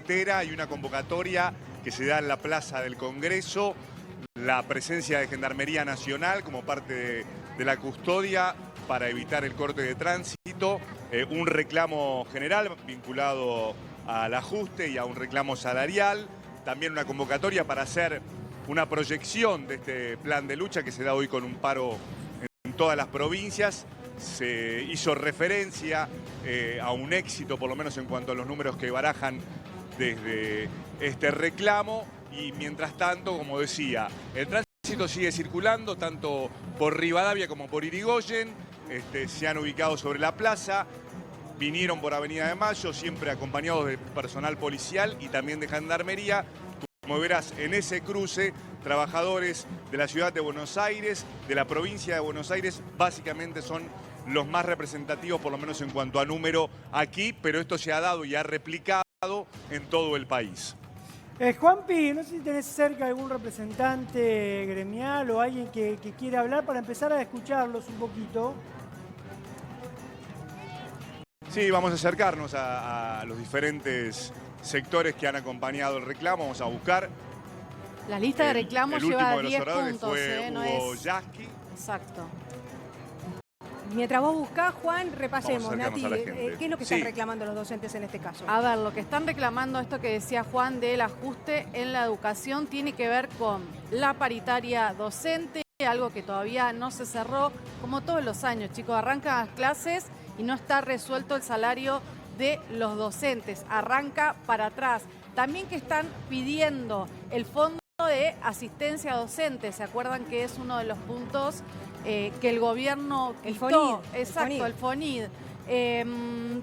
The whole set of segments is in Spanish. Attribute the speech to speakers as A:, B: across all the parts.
A: billetera y una convocatoria que se da en la Plaza del Congreso, la presencia de Gendarmería Nacional como parte de la custodia para evitar el corte de tránsito, un reclamo general vinculado al ajuste y a un reclamo salarial, también una convocatoria para hacer una proyección de este plan de lucha que se da hoy con un paro en todas las provincias. Se hizo referencia a un éxito, por lo menos en cuanto a los números que barajan desde este reclamo, y mientras tanto, como decía, el tránsito sigue circulando tanto por Rivadavia como por Irigoyen, se han ubicado sobre la plaza, vinieron por Avenida de Mayo, siempre acompañados de personal policial y también de Gendarmería. Como verás, en ese cruce, trabajadores de la ciudad de Buenos Aires, de la provincia de Buenos Aires, básicamente son los más representativos, por lo menos en cuanto a número aquí, pero esto se ha dado y ha replicado en todo el país.
B: Juanpi, no sé si tenés cerca algún representante gremial o alguien que quiera hablar para empezar a escucharlos un poquito.
A: Sí, vamos a acercarnos a los diferentes sectores que han acompañado el reclamo. Vamos a buscar.
C: La lista de reclamos lleva 10 puntos.
A: Fue
C: no
A: Hugo
C: es...
A: Yasky.
C: Exacto.
D: Mientras vos buscás, Juan, repasemos, Nati, ¿qué es lo que están
A: Sí.
D: reclamando los docentes en este caso?
C: A ver, lo que están reclamando, esto que decía Juan del ajuste en la educación, tiene que ver con la paritaria docente, algo que todavía no se cerró, como todos los años, chicos. Arrancan las clases y no está resuelto el salario de los docentes. Arranca para atrás. También que están pidiendo el fondo de asistencia docente. ¿Se acuerdan que es uno de los puntos que el gobierno quitó?
D: El FONID.
C: Exacto, el FONID.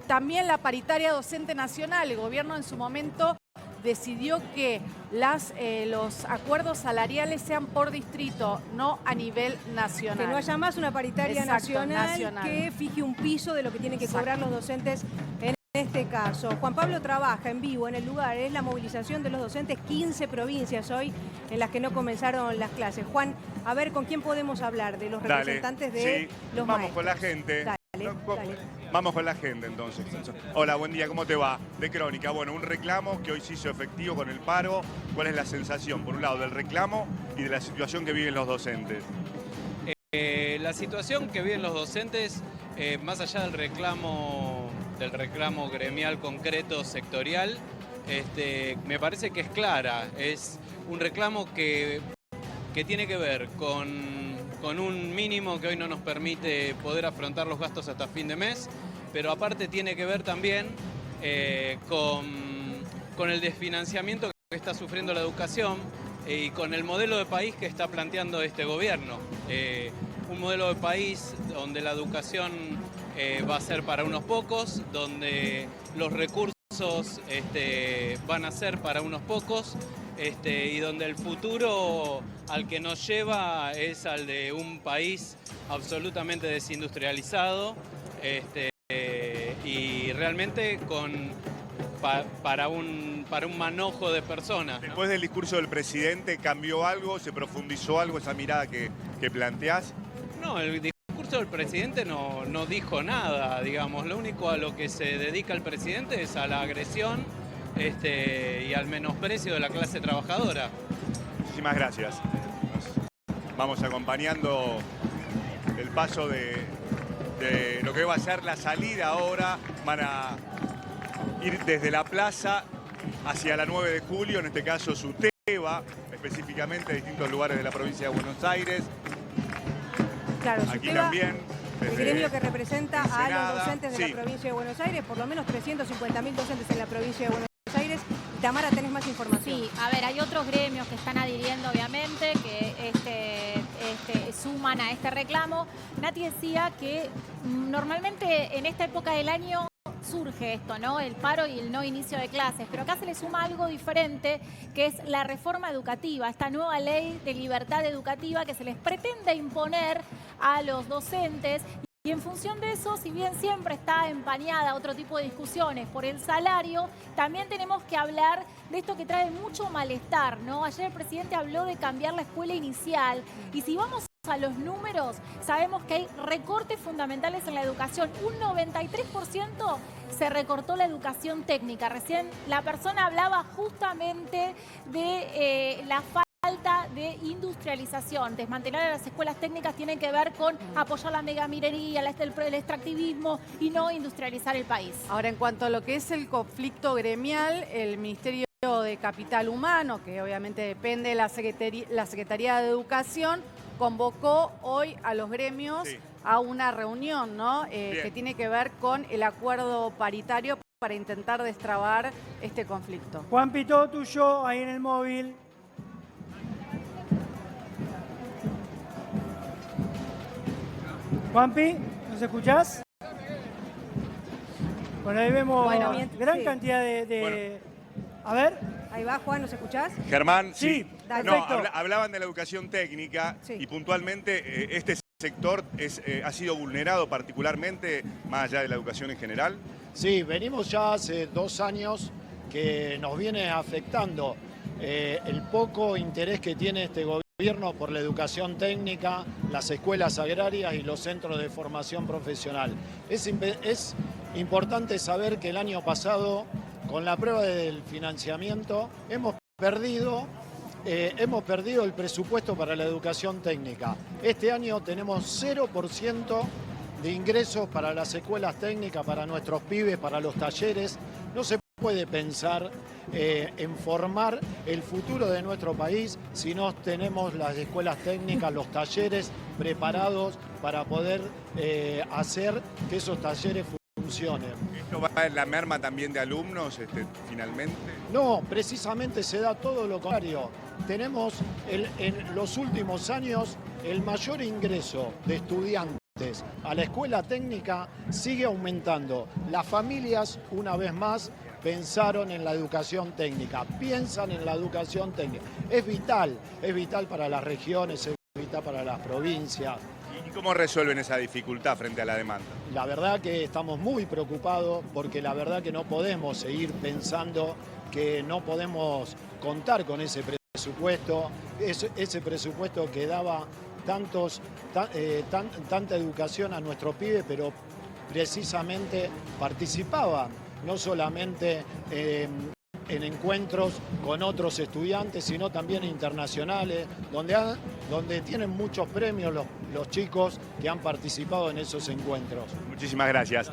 C: También la paritaria docente nacional. El gobierno en su momento decidió que los acuerdos salariales sean por distrito, no a nivel nacional.
D: Que no haya más una paritaria
C: Exacto,
D: nacional que fije un piso de lo que tienen que
C: Exacto.
D: cobrar los docentes en este caso. Juan Pablo trabaja en vivo en el lugar, es la movilización de los docentes, 15 provincias hoy en las que no comenzaron las clases. Juan, a ver, ¿con quién podemos hablar? De los representantes de los
A: Vamos
D: maestros.
A: con la gente.
D: Dale.
A: Vamos con la gente entonces. Hola, buen día, ¿cómo te va? De Crónica. Bueno, un reclamo que hoy se hizo efectivo con el paro. ¿Cuál es la sensación, por un lado, del reclamo y de la situación que viven los docentes?
E: La situación que viven los docentes, más allá del reclamo gremial concreto, sectorial, me parece que es clara. Es un reclamo que tiene que ver con un mínimo que hoy no nos permite poder afrontar los gastos hasta fin de mes, pero aparte tiene que ver también con el desfinanciamiento que está sufriendo la educación y con el modelo de país que está planteando este gobierno. Un modelo de país donde la educación va a ser para unos pocos, donde los recursos van a ser para unos pocos, y donde el futuro al que nos lleva es al de un país absolutamente desindustrializado, y realmente para un manojo de personas, ¿no?
A: Después del discurso del presidente, ¿cambió algo? ¿Se profundizó algo esa mirada que planteás?
E: No, el discurso del presidente no dijo nada, digamos. Lo único a lo que se dedica el presidente es a la agresión y al menosprecio de la clase trabajadora.
A: Muchísimas gracias. Vamos acompañando el paso de lo que va a ser la salida ahora. Van a ir desde la plaza hacia la 9 de julio, en este caso Suteba, específicamente de distintos lugares de la provincia de Buenos Aires.
D: Claro,
A: Aquí
D: Suteba,
A: también.
D: el gremio que representa a
A: Ensenada,
D: los docentes de la provincia de Buenos Aires, por lo menos 350.000 docentes en la provincia de Buenos Aires. Tamara, ¿tenés más información?
F: Sí, a ver, hay otros gremios que están adhiriendo, obviamente, que suman a este reclamo. Nati decía que normalmente en esta época del año surge esto, ¿no? El paro y el no inicio de clases, pero acá se le suma algo diferente, que es la reforma educativa, esta nueva ley de libertad educativa que se les pretende imponer a los docentes. Y en función de eso, si bien siempre está empañada otro tipo de discusiones por el salario, también tenemos que hablar de esto que trae mucho malestar, ¿no? Ayer el presidente habló de cambiar la escuela inicial, y si vamos a los números, sabemos que hay recortes fundamentales en la educación. Un 93% se recortó la educación técnica. Recién la persona hablaba justamente de la falta de industrialización. Desmantelar a las escuelas técnicas tiene que ver con apoyar la megaminería, el extractivismo y no industrializar el país.
C: Ahora, en cuanto a lo que es el conflicto gremial, el Ministerio de Capital Humano, que obviamente depende de la Secretaría de Educación, convocó hoy a los gremios a una reunión, ¿no? Que tiene que ver con el acuerdo paritario para intentar destrabar este conflicto.
B: Juanpi, todo tuyo ahí en el móvil. Juanpi, ¿nos escuchás? Bueno, ahí vemos gran cantidad de... A ver.
D: Ahí va, Juan, ¿nos escuchás?
A: Germán,
B: Sí,
A: no, hablaban de la educación técnica y puntualmente este sector ha sido vulnerado particularmente, más allá de la educación en general.
G: Sí, venimos ya hace 2 años que nos viene afectando el poco interés que tiene este gobierno por la educación técnica, las escuelas agrarias y los centros de formación profesional. Es importante saber que el año pasado, con la prueba del financiamiento, hemos perdido el presupuesto para la educación técnica. Este año tenemos 0% de ingresos para las escuelas técnicas, para nuestros pibes, para los talleres. No se puede pensar en formar el futuro de nuestro país si no tenemos las escuelas técnicas, los talleres preparados para poder hacer que esos talleres funcionen.
A: ¿Esto va en la merma también de alumnos, finalmente?
G: No, precisamente se da todo lo contrario. Tenemos en los últimos años el mayor ingreso de estudiantes a la escuela técnica sigue aumentando. Las familias, una vez más, pensaron en la educación técnica, piensan en la educación técnica. Es vital para las regiones, es vital para las provincias.
A: ¿Y cómo resuelven esa dificultad frente a la demanda?
G: La verdad que estamos muy preocupados porque la verdad que no podemos seguir pensando que no podemos contar con ese presupuesto, ese presupuesto que daba tanta educación a nuestros pibes, pero precisamente participaban no solamente en encuentros con otros estudiantes, sino también internacionales, donde tienen muchos premios los chicos que han participado en esos encuentros.
A: Muchísimas gracias.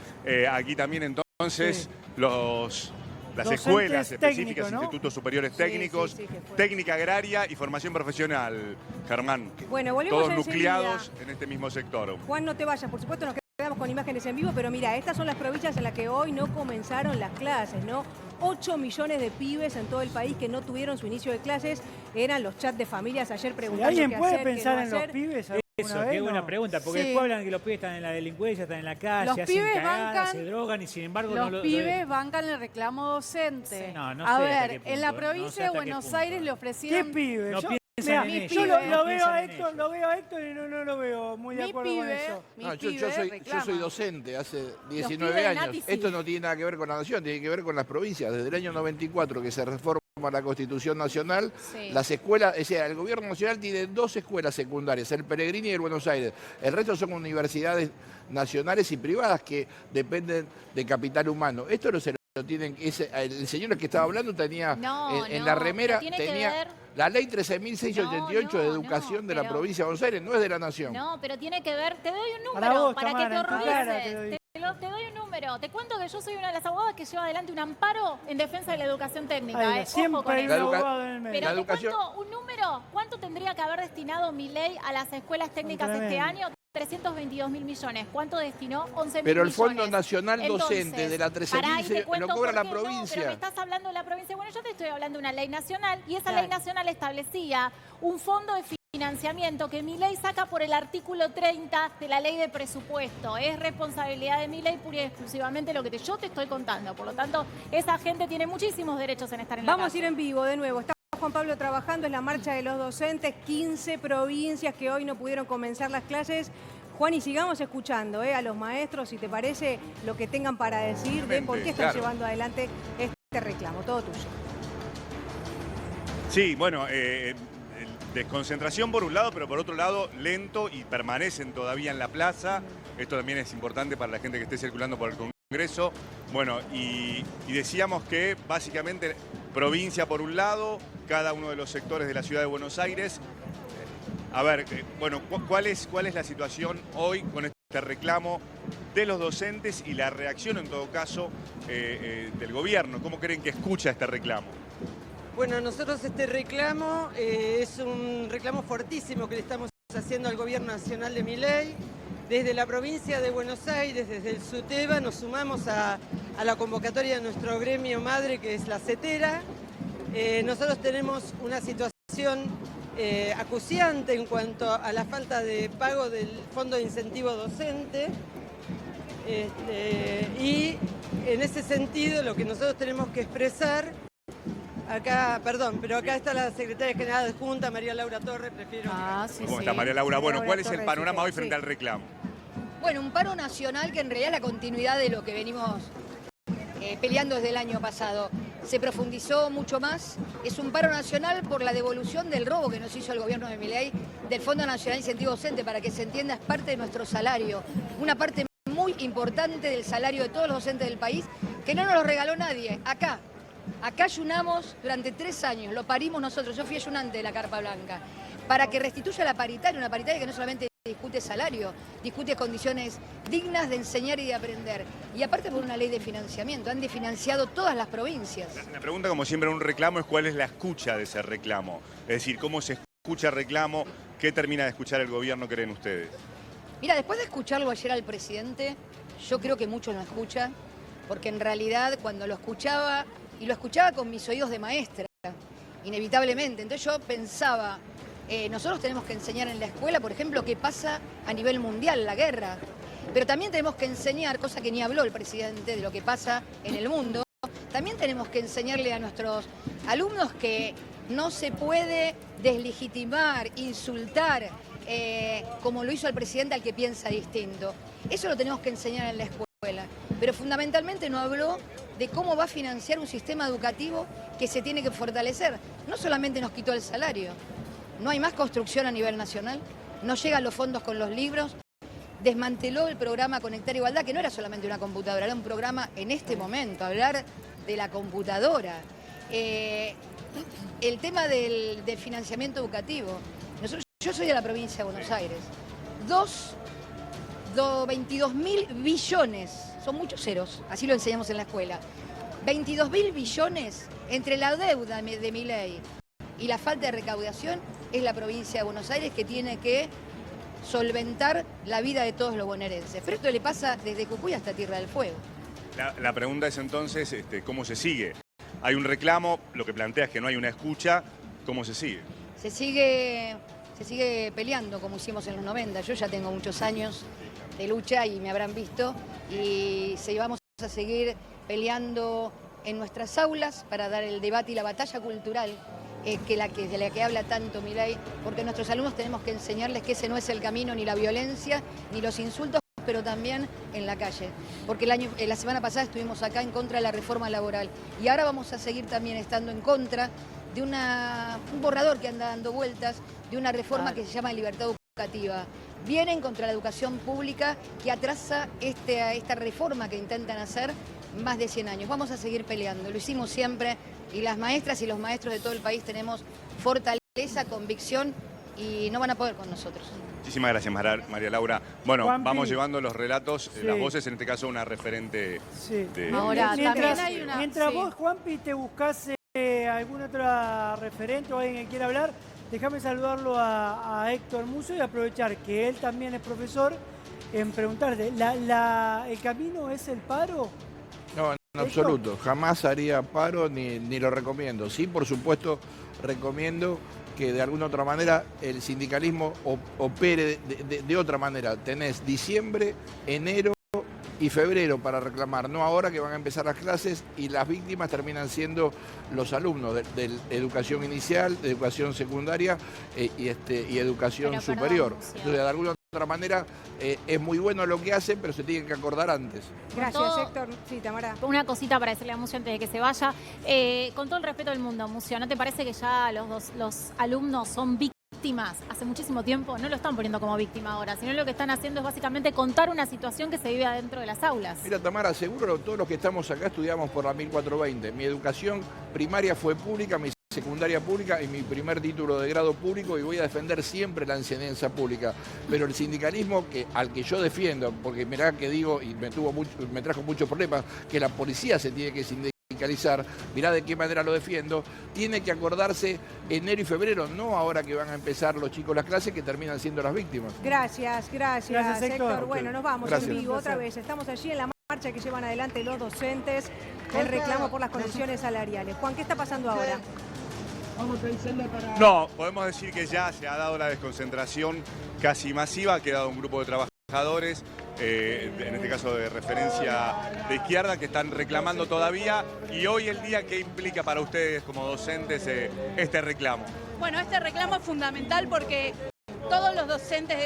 A: Aquí también entonces las
B: Docentes
A: escuelas específicas,
B: técnicos, ¿no?
A: institutos superiores técnicos, técnica agraria y formación profesional, Germán.
D: Bueno, volvemos
A: todos
D: enseguida.
A: nucleados en este mismo sector.
D: Juan, no te vayas, por supuesto nos quedamos con imágenes en vivo, pero mira, estas son las provincias en las que hoy no comenzaron las clases, ¿no? 8 millones de pibes en todo el país que no tuvieron su inicio de clases, eran los chats de familias ayer preguntando
B: ¿Alguien
D: qué
B: puede
D: hacer,
B: pensar
D: qué
B: en
D: no
B: los
D: hacer.
B: pibes?
H: Eso,
B: ¿Alguna
H: qué
B: vez?
H: buena
B: No.
H: pregunta, porque
C: Sí.
H: después hablan que los pibes están en la delincuencia, están en la calle,
C: Los
H: hacen
C: pibes
H: cagadas,
C: bancan-
H: se drogan y sin embargo
C: Los
H: no lo...
C: pibes bancan el reclamo docente.
H: Sí, no, no
C: a
H: sé hasta
C: ver,
H: qué
C: en
H: punto,
C: la
H: no
C: provincia
H: sé
C: de
H: hasta qué
C: Buenos
H: punto.
C: Aires le
B: ¿Qué
C: ofrecieron...
B: pibe?
H: No
B: Yo,
H: piensan
B: mirá,
H: en
B: yo
H: ellos,
B: lo
H: no
B: veo
H: piensan
B: a
H: en
B: Héctor,
H: ellos.
B: lo veo a Héctor y no lo veo muy de
C: Mi
B: acuerdo con
C: pibe,
B: eso.
C: mi
I: No, yo
C: pibe
I: soy
C: reclama.
I: docente hace
C: pibes
I: 19
C: de
I: años.
C: Nati sí.
I: Esto no tiene nada que ver con la nación, tiene que ver con las provincias. Desde el año 94 que se reforma la Constitución Nacional,
C: Sí.
I: las escuelas, o sea, el gobierno nacional tiene 2 escuelas secundarias, el Pellegrini y el Buenos Aires. El resto son universidades nacionales y privadas que dependen de capital humano. Esto no se lo tienen, el señor que estaba hablando tenía
F: No,
I: en
F: no,
I: la remera,
F: pero tiene que
I: tenía
F: ver-
I: la ley 13.688 de
F: No,
I: educación de la
F: pero-
I: provincia de Buenos Aires, no es de la nación.
F: No, pero tiene que ver, te doy un
B: Para
F: número
B: vos,
F: para
B: Tamara,
F: que te
B: en tu cara te
F: horrorices.
B: doy.
F: Te doy un número. Te cuento que yo soy una de las abogadas que lleva adelante un amparo en defensa de la educación técnica.
B: Ahí va,
F: Ojo
B: siempre
F: con
B: hay
F: eso.
B: un
I: La educa-
B: abogado en el medio.
F: Pero
I: La
F: te
I: educación-
F: cuento un número. ¿Cuánto tendría que haber destinado Milei a las escuelas técnicas este
B: Tremendo.
F: año? 322.000 millones. ¿Cuánto destinó? 11.000
I: Pero el
F: millones.
I: Fondo Nacional Docente
F: Entonces,
I: de la
F: pará, y
I: 13.000
F: te
I: lo
F: cuento
I: cobra
F: por
I: la
F: qué no, pero
I: provincia.
F: me estás hablando de la provincia. Bueno, yo te estoy hablando de una ley nacional y esa
B: Claro.
F: ley nacional establecía un fondo de financiamiento que Milei saca por el artículo 30 de la ley de presupuesto. Es responsabilidad de Milei pura y exclusivamente lo que yo te estoy contando. Por lo tanto, esa gente tiene muchísimos derechos en estar en la
D: Vamos a
F: calle.
D: ir en vivo de nuevo. Está Juan Pablo trabajando en la marcha de los docentes, 15 provincias que hoy no pudieron comenzar las clases. Juan, y sigamos escuchando a los maestros, si te parece, lo que tengan para decir de por qué están
A: Claro.
D: llevando adelante este reclamo. Todo tuyo.
A: Sí, bueno, desconcentración por un lado, pero por otro lado lento y permanecen todavía en la plaza. Esto también es importante para la gente que esté circulando por el Congreso. Bueno, y decíamos que básicamente provincia por un lado, cada uno de los sectores de la ciudad de Buenos Aires. A ver, bueno, ¿cuál es la situación hoy con este reclamo de los docentes y la reacción en todo caso del gobierno? ¿Cómo creen que escucha este reclamo?
J: Bueno, nosotros este reclamo es un reclamo fortísimo que le estamos haciendo al gobierno nacional de Milei. Desde la provincia de Buenos Aires, desde el SUTEBA, nos sumamos a la convocatoria de nuestro gremio madre, que es la CETERA. Nosotros tenemos una situación acuciante en cuanto a la falta de pago del Fondo de Incentivo Docente. Y en ese sentido lo que nosotros tenemos que expresar, acá está la secretaria general adjunta, María Laura Torres, prefiero...
C: Sí,
A: ¿Cómo
C: sí.
A: está María Laura? Bueno, ¿cuál es el
D: Torres,
A: panorama hoy
D: sí.
A: frente al reclamo?
K: Bueno, un paro nacional que en realidad es la continuidad de lo que venimos peleando desde el año pasado. Se profundizó mucho más. Es un paro nacional por la devolución del robo que nos hizo el gobierno de Milei del Fondo Nacional de Incentivo Docente. Para que se entienda, es parte de nuestro salario. Una parte muy importante del salario de todos los docentes del país, que no nos lo regaló nadie. Acá ayunamos durante 3 años, lo parimos nosotros. Yo fui ayunante de la Carpa Blanca. Para que restituya la paritaria, una paritaria que no solamente discute salario, discute condiciones dignas de enseñar y de aprender. Y aparte por una ley de financiamiento, han desfinanciado todas las provincias.
A: La pregunta, como siempre en un reclamo, es cuál es la escucha de ese reclamo. Es decir, cómo se escucha el reclamo, qué termina de escuchar el gobierno, creen ustedes.
K: Mira, después de escucharlo ayer al presidente, yo creo que muchos no escuchan, porque en realidad cuando lo escuchaba, y lo escuchaba con mis oídos de maestra, inevitablemente, entonces yo pensaba... nosotros tenemos que enseñar en la escuela, por ejemplo, qué pasa a nivel mundial, la guerra. Pero también tenemos que enseñar, cosa que ni habló el presidente, de lo que pasa en el mundo. También tenemos que enseñarle a nuestros alumnos que no se puede deslegitimar, insultar, como lo hizo el presidente al que piensa distinto. Eso lo tenemos que enseñar en la escuela. Pero fundamentalmente no habló de cómo va a financiar un sistema educativo que se tiene que fortalecer. No solamente nos quitó el salario. No hay más construcción a nivel nacional, no llegan los fondos con los libros, desmanteló el programa Conectar Igualdad, que no era solamente una computadora, era un programa en este momento, hablar de la computadora. El tema del financiamiento educativo. Yo soy de la provincia de Buenos Aires. 22.000 billones, son muchos ceros, así lo enseñamos en la escuela. 22.000 billones entre la deuda de Milei y la falta de recaudación es la provincia de Buenos Aires, que tiene que solventar la vida de todos los bonaerenses. Pero esto le pasa desde Jujuy hasta Tierra del Fuego.
A: La pregunta es entonces, ¿cómo se sigue? Hay un reclamo, lo que plantea es que no hay una escucha, ¿cómo se sigue?
K: Se sigue peleando como hicimos en los 90. Yo ya tengo muchos años de lucha y me habrán visto. Y vamos a seguir peleando en nuestras aulas para dar el debate y la batalla cultural de la que habla tanto Milei, porque nuestros alumnos tenemos que enseñarles que ese no es el camino, ni la violencia, ni los insultos, pero también en la calle. Porque la semana pasada estuvimos acá en contra de la reforma laboral y ahora vamos a seguir también estando en contra de un borrador que anda dando vueltas, de una reforma que se llama libertad educativa. Vienen contra la educación pública que atrasa esta reforma que intentan hacer más de 100 años. Vamos a seguir peleando, lo hicimos siempre. Y las maestras y los maestros de todo el país tenemos fortaleza, convicción y no van a poder con nosotros.
A: Muchísimas gracias, María Laura. Bueno,
B: Juanpi,
A: vamos llevando los relatos,
B: sí,
A: las voces, en este caso una referente
B: sí,
A: de...
C: Ahora,
B: mientras,
C: también hay una...
B: mientras
C: sí.
B: vos, Juanpi, te buscás algún otro referente o alguien que quiera hablar, déjame saludarlo a Héctor Musso y aprovechar que él también es profesor en preguntarte, ¿el camino es el paro?
I: No, en absoluto. Jamás haría paro ni lo recomiendo. Sí, por supuesto, recomiendo que de alguna otra manera el sindicalismo opere de otra manera. Tenés diciembre, enero y febrero para reclamar, no ahora que van a empezar las clases y las víctimas terminan siendo los alumnos de educación inicial, de educación secundaria y educación
F: Pero,
I: superior.
F: perdón,
I: Entonces, de alguna otra manera es muy bueno lo que hacen, pero se tienen que acordar antes.
D: Gracias,
F: todo-
D: Héctor. Sí, Tamara.
F: Una cosita para decirle a Mucio antes de que se vaya. Con todo el respeto del mundo, Mucio, ¿no te parece que ya los alumnos son víctimas víctimas hace muchísimo tiempo, no lo están poniendo como víctima ahora, sino lo que están haciendo es básicamente contar una situación que se vive adentro de las aulas.
I: Mira, Tamara, seguro todos los que estamos acá estudiamos por la 1420. Mi educación primaria fue pública, mi secundaria pública y mi primer título de grado público, y voy a defender siempre la enseñanza pública. Pero el sindicalismo al que yo defiendo, porque mirá que digo, y me trajo muchos problemas, que la policía se tiene que sindicalizar, mirá de qué manera lo defiendo, tiene que acordarse enero y febrero, no ahora que van a empezar los chicos las clases, que terminan siendo las víctimas.
D: Gracias,
B: Gracias, Héctor.
D: Bueno, nos vamos
I: Gracias.
D: en vivo otra vez. Estamos allí en la marcha que llevan adelante los docentes, el reclamo por las condiciones salariales. Juan, ¿qué está pasando ahora?
A: No, podemos decir que ya se ha dado la desconcentración casi masiva, ha quedado un grupo de trabajadores, en este caso de referencia de izquierda, que están reclamando todavía. Y hoy el día, ¿qué implica para ustedes como docentes este reclamo?
L: Bueno, este reclamo es fundamental porque todos los docentes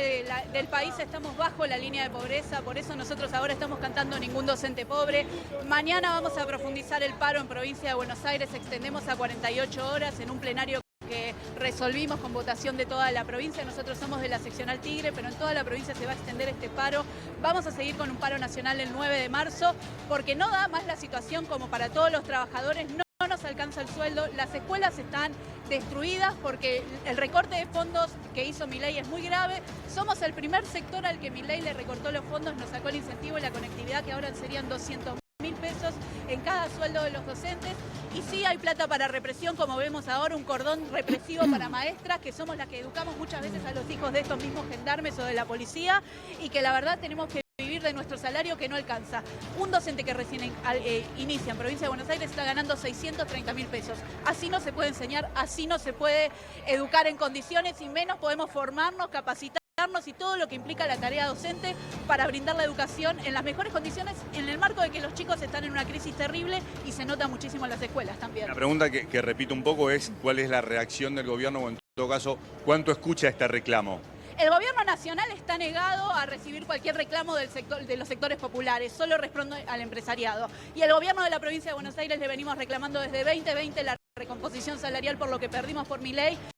L: del país estamos bajo la línea de pobreza, por eso nosotros ahora estamos cantando Ningún Docente Pobre. Mañana vamos a profundizar el paro en provincia de Buenos Aires, extendemos a 48 horas en un plenario que resolvimos con votación de toda la provincia. Nosotros somos de la seccional Tigre, pero en toda la provincia se va a extender este paro. Vamos a seguir con un paro nacional el 9 de marzo, porque no da más la situación como para todos los trabajadores. No nos alcanza el sueldo, las escuelas están destruidas porque el recorte de fondos que hizo Milei es muy grave. Somos el primer sector al que Milei le recortó los fondos, nos sacó el incentivo y la conectividad, que ahora serían 200.000 pesos en cada sueldo de los docentes. Y sí hay plata para represión, como vemos ahora, un cordón represivo para maestras, que somos las que educamos muchas veces a los hijos de estos mismos gendarmes o de la policía, y que la verdad tenemos que vivir de nuestro salario, que no alcanza. Un docente que recién inicia en provincia de Buenos Aires está ganando 630.000 pesos. Así no se puede enseñar, así no se puede educar en condiciones, y menos podemos formarnos, capacitarnos y todo lo que implica la tarea docente para brindar la educación en las mejores condiciones, en el marco de que los chicos están en una crisis terrible y se nota muchísimo en las escuelas también.
A: La pregunta que repito un poco es, ¿cuál es la reacción del gobierno, o en todo caso, cuánto escucha este reclamo?
L: El gobierno nacional está negado a recibir cualquier reclamo de los sectores populares, solo responde al empresariado. Y el gobierno de la provincia de Buenos Aires le venimos reclamando desde 2020 la recomposición salarial por lo que perdimos por Milei.